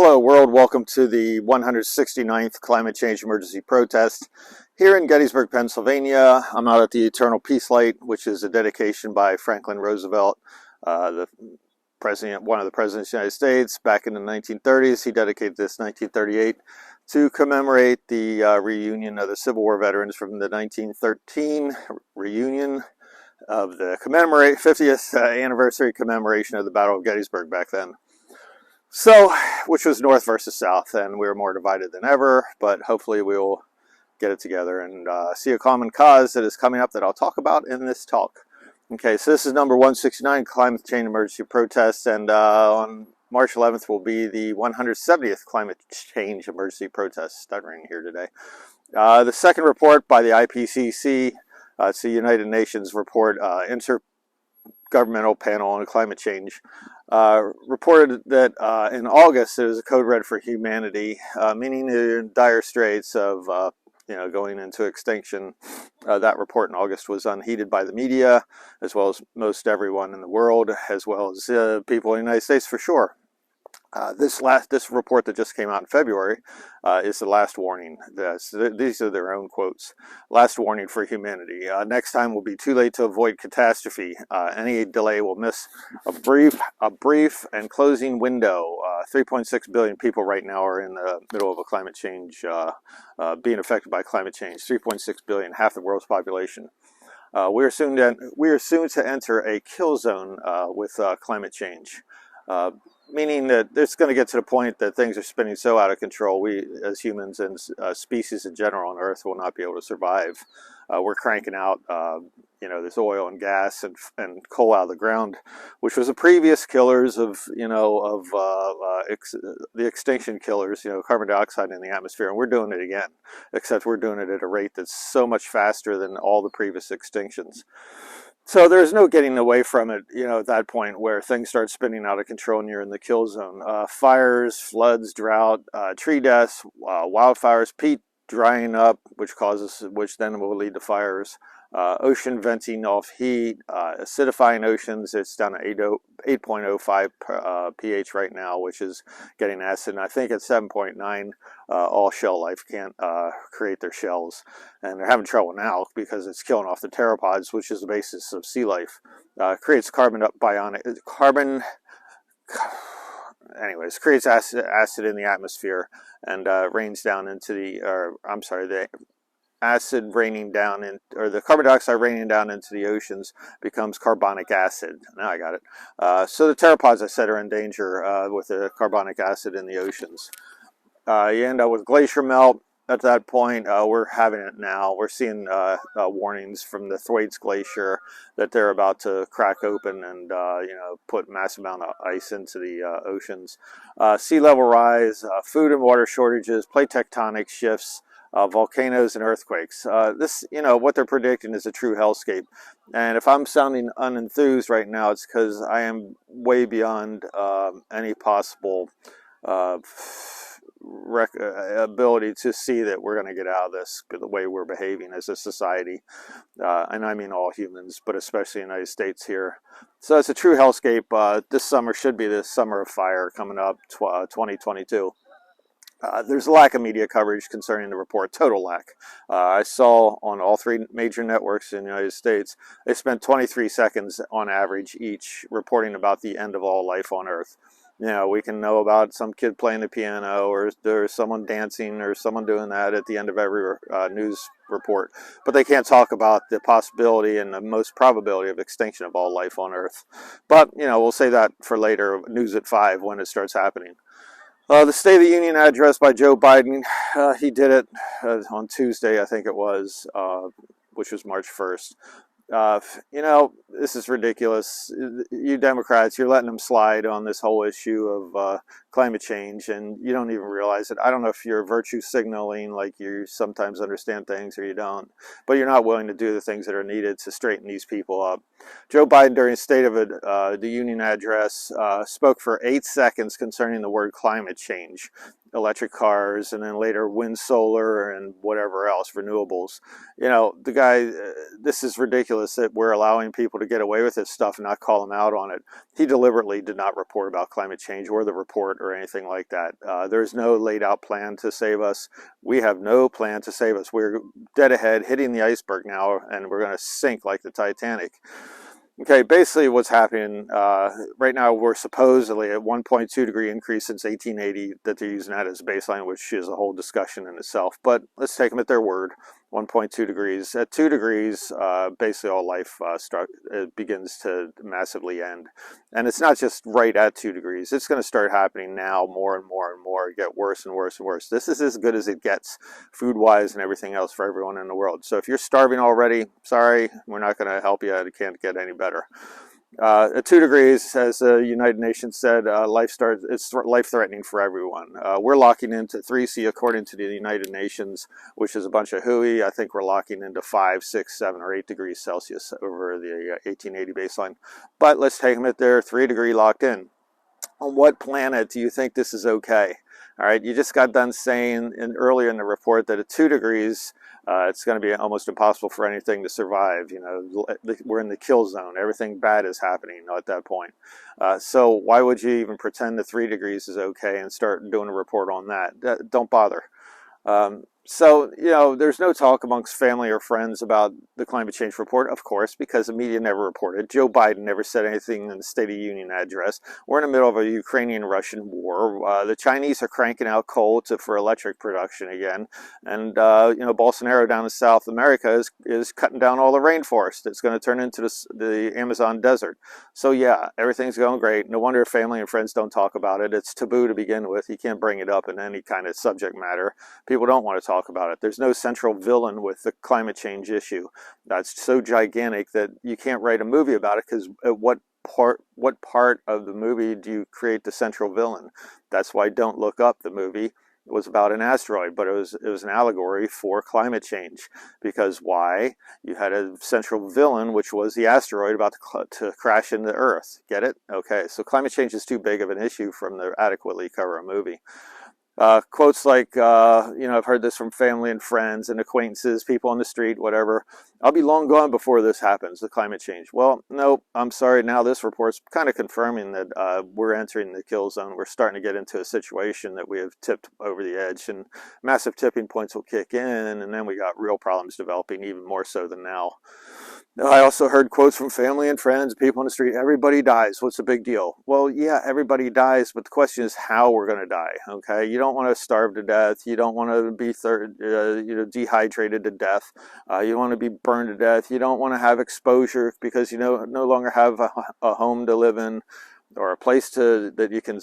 Hello world, welcome to the 169th climate change emergency protest here in Gettysburg, Pennsylvania. I'm out at the Eternal Peacelight, which is a dedication by Franklin Roosevelt, the president, one of the presidents of the United States back in the 1930s. He dedicated this in 1938 to commemorate the reunion of the Civil War veterans from the 1913 reunion of the 50th anniversary commemoration of the Battle of Gettysburg back then. So, which was North versus South, and we were more divided than ever, but hopefully we will get it together and see a common cause that is coming up that I'll talk about in this talk. Okay, so this is number 169, Climate Change Emergency Protest, and on March 11th will be the 170th Climate Change Emergency Protest, stuttering here today. The second report by the IPCC, it's the United Nations report, Intergovernmental Panel on Climate Change, reported that in August there was a code red for humanity, meaning they're in dire straits of going into extinction. That report in August was unheeded by the media, as well as most everyone in the world, as well as people in the United States for sure. This report that just came out in February is the last warning. These are their own quotes. Last warning for humanity. Next time will be too late to avoid catastrophe. Any delay will miss a brief and closing window. 3.6 billion people right now are in the middle of a climate change, being affected by climate change. 3.6 billion, half the world's population. We are soon to enter a kill zone with climate change. Meaning that it's going to get to the point that things are spinning so out of control, we as humans and species in general on Earth will not be able to survive. We're cranking out, this oil and gas and coal out of the ground, which was the previous killers of, the extinction killers, carbon dioxide in the atmosphere, and we're doing it again, except we're doing it at a rate that's so much faster than all the previous extinctions. So there's no getting away from it, at that point where things start spinning out of control and you're in the kill zone. Fires, floods, drought, tree deaths, wildfires, peat drying up, which then will lead to fires. Ocean venting off heat, acidifying oceans. It's down to 8.05 pH right now, which is getting acid. And I think at 7.9, all shell life can't create their shells. And they're having trouble now because it's killing off the pteropods, which is the basis of sea life. Creates creates acid in the atmosphere and rains down into the acid raining down or the carbon dioxide raining down into the oceans becomes carbonic acid. Now I got it. So the pteropods, I said, are in danger with the carbonic acid in the oceans. You end up with glacier melt. At that point, we're having it now. We're seeing warnings from the Thwaites Glacier that they're about to crack open and put massive amount of ice into the oceans. Sea level rise, food and water shortages, plate tectonic shifts, volcanoes and earthquakes. What they're predicting is a true hellscape. And if I'm sounding unenthused right now, it's because I am way beyond any possible ability to see that we're going to get out of this the way we're behaving as a society, and I mean all humans, but especially the United States here. So it's a true hellscape. This summer should be the summer of fire coming up, 2022. There's a lack of media coverage concerning the report, total lack. I saw on all three major networks in the United States, they spent 23 seconds on average each reporting about the end of all life on Earth. We can know about some kid playing the piano, or there's someone dancing, or someone doing that at the end of every news report. But they can't talk about the possibility and the most probability of extinction of all life on Earth. But, we'll say that for later, news at 5 when it starts happening. The State of the Union address by Joe Biden, he did it on Tuesday, I think it was, which was March 1st. This is ridiculous. You Democrats, you're letting them slide on this whole issue of climate change, and you don't even realize it. I don't know if you're virtue signaling, like you sometimes understand things or you don't, but you're not willing to do the things that are needed to straighten these people up. Joe Biden, during his State of the Union address, spoke for 8 seconds concerning the word climate change. Electric cars, and then later wind, solar, and whatever else, renewables. The guy, this is ridiculous that we're allowing people to get away with this stuff and not call him out on it. He deliberately did not report about climate change or the report or anything like that. There's no laid out plan to save us. We have no plan to save us. We're dead ahead, hitting the iceberg now, and we're going to sink like the Titanic. Okay, basically what's happening right now, we're supposedly at 1.2 degree increase since 1880 that they're using that as a baseline, which is a whole discussion in itself. But let's take them at their word, 1.2 degrees. At 2 degrees, basically all life begins to massively end. And it's not just right at 2 degrees. It's going to start happening now more and more and more, get worse and worse and worse. This is as good as it gets food-wise and everything else for everyone in the world. So if you're starving already, sorry, we're not going to help you. It can't get any better. At 2 degrees, as the United Nations said, it's life-threatening for everyone. We're locking into 3C according to the United Nations, which is a bunch of hooey. I think we're locking into 5, 6, 7, or 8 degrees Celsius over the 1880 baseline. But let's take them at their 3 degree locked in. On what planet do you think this is okay? All right, you just got done saying earlier in the report that at 2 degrees, it's going to be almost impossible for anything to survive. You know, we're in the kill zone. Everything bad is happening at that point. So why would you even pretend that 3 degrees is okay and start doing a report on that? Don't bother. So, you know, there's no talk amongst family or friends about the climate change report, of course, because the media never reported. Joe Biden never said anything in the State of the Union address. We're in the middle of a Ukrainian-Russian war. The Chinese are cranking out coal for electric production again. And, you know, Bolsonaro down in South America is cutting down all the rainforest. It's going to turn into the Amazon desert. So, yeah, everything's going great. No wonder family and friends don't talk about it. It's taboo to begin with. You can't bring it up in any kind of subject matter. People don't want to talk about it. There's no central villain with the climate change issue. That's so gigantic that you can't write a movie about it, because what part of the movie do you create the central villain? That's why Don't Look Up, the movie, was about an asteroid, but it was an allegory for climate change. Because why? You had a central villain, which was the asteroid about to crash into Earth. Get it? Okay, so climate change is too big of an issue from to adequately cover a movie. Quotes like, you know, I've heard this from family and friends and acquaintances, people on the street, whatever. I'll be long gone before this happens, the climate change. Well, no, I'm sorry. Now this report's kind of confirming that we're entering the kill zone. We're starting to get into a situation that we have tipped over the edge, and massive tipping points will kick in, and then we got real problems developing, even more so than now. I also heard quotes from family and friends, people on the street. Everybody dies. What's the big deal? Well, yeah, everybody dies, but the question is how we're going to die. Okay, you don't want to starve to death. You don't want to be you know, dehydrated to death. You don't want to be burned to death. You don't want to have exposure because you no longer have a home to live in, or a place that you can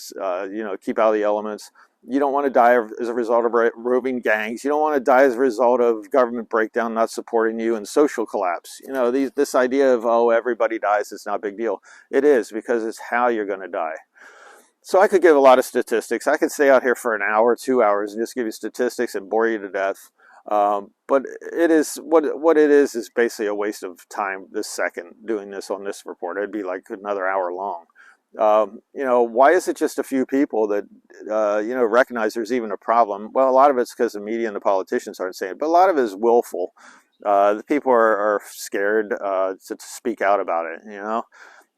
you know, keep out of the elements. You don't want to die as a result of roving gangs. You don't want to die as a result of government breakdown not supporting you and social collapse. You know, this idea of, oh, everybody dies, it's not a big deal. It is, because it's how you're going to die. So I could give a lot of statistics. I could stay out here for an hour, 2 hours, and just give you statistics and bore you to death. But it is what it is basically a waste of time this second doing this on this report. It'd be like another hour long. You know, why is it just a few people that, you know, recognize there's even a problem? Well, a lot of it's because the media and the politicians aren't saying it, but a lot of it is willful. The people are scared to speak out about it, you know.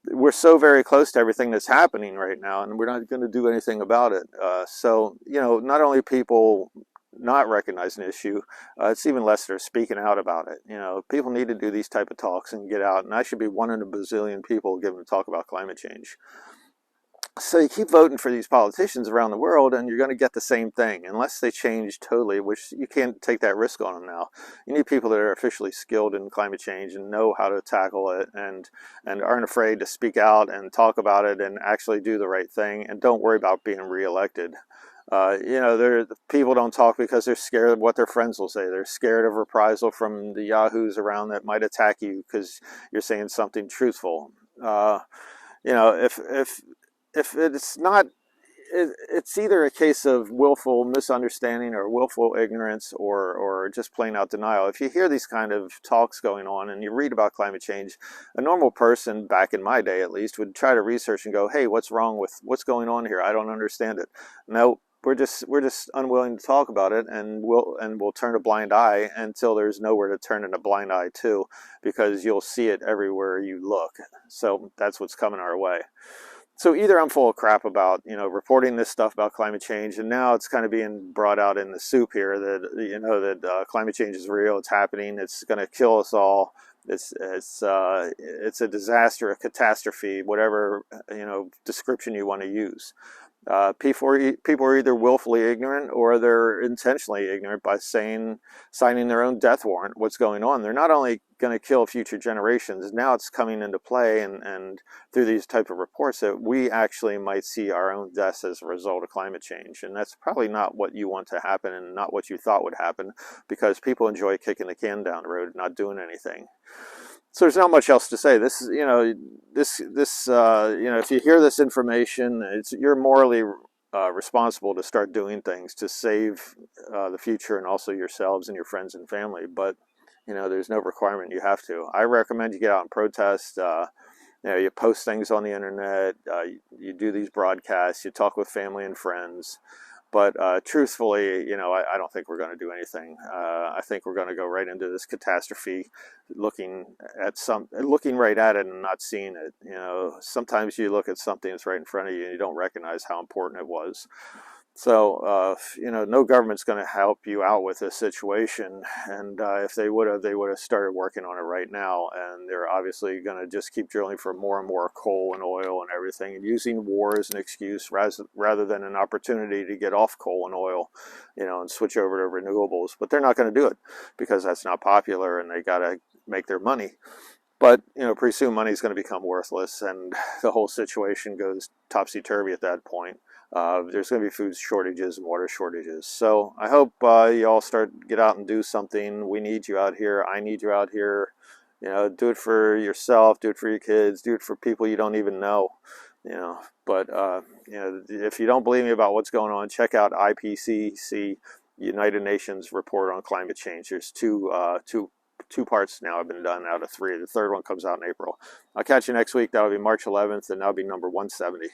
We're so very close to everything that's happening right now, and we're not going to do anything about it. So, you know, not only people not recognizing the issue, it's even less they're speaking out about it. You know, people need to do these type of talks and get out, and I should be one in a bazillion people given to talk about climate change. So you keep voting for these politicians around the world, and you're going to get the same thing unless they change totally, which you can't take that risk on them now. You need people that are officially skilled in climate change and know how to tackle it, and aren't afraid to speak out and talk about it and actually do the right thing, and don't worry about being reelected. You know, people don't talk because they're scared of what their friends will say. They're scared of reprisal from the yahoos around that might attack you because you're saying something truthful. You know, if it's not, it's either a case of willful misunderstanding or willful ignorance, or just plain out denial. If you hear these kind of talks going on and you read about climate change, a normal person, back in my day at least, would try to research and go, hey, what's wrong with what's going on here? I don't understand it. No, we're just unwilling to talk about it, and we'll turn a blind eye until there's nowhere to turn a blind eye to, because you'll see it everywhere you look. So that's what's coming our way. So either I'm full of crap about, reporting this stuff about climate change, and now it's kind of being brought out in the soup here that, that climate change is real, it's happening, it's going to kill us all. It's a disaster, a catastrophe, whatever, description you want to use. People are either willfully ignorant or they're intentionally ignorant by signing their own death warrant. What's going on? They're not only going to kill future generations. Now it's coming into play, and through these type of reports that we actually might see our own deaths as a result of climate change, and that's probably not what you want to happen, and not what you thought would happen, because people enjoy kicking the can down the road and not doing anything. So there's not much else to say. This is, if you hear this information, you're morally responsible to start doing things to save the future, and also yourselves and your friends and family. But there's no requirement you have to. I recommend you get out and protest. You post things on the internet. You do these broadcasts. You talk with family and friends. But truthfully, I don't think we're going to do anything. I think we're going to go right into this catastrophe, looking right at it and not seeing it. Sometimes you look at something that's right in front of you and you don't recognize how important it was. So, no government's going to help you out with this situation. And if they would have started working on it right now. And they're obviously going to just keep drilling for more and more coal and oil and everything, and using war as an excuse rather than an opportunity to get off coal and oil, and switch over to renewables. But they're not going to do it because that's not popular, and they got to make their money. But pretty soon money is going to become worthless, and the whole situation goes topsy-turvy at that point. There's going to be food shortages and water shortages. So I hope you all get out and do something. We need you out here. I need you out here. Do it for yourself. Do it for your kids. Do it for people you don't even know. But if you don't believe me about what's going on, check out IPCC, United Nations report on climate change. There's two parts now have been done out of 3. The third one comes out in April. I'll catch you next week. That'll be March 11th, and that'll be number 170.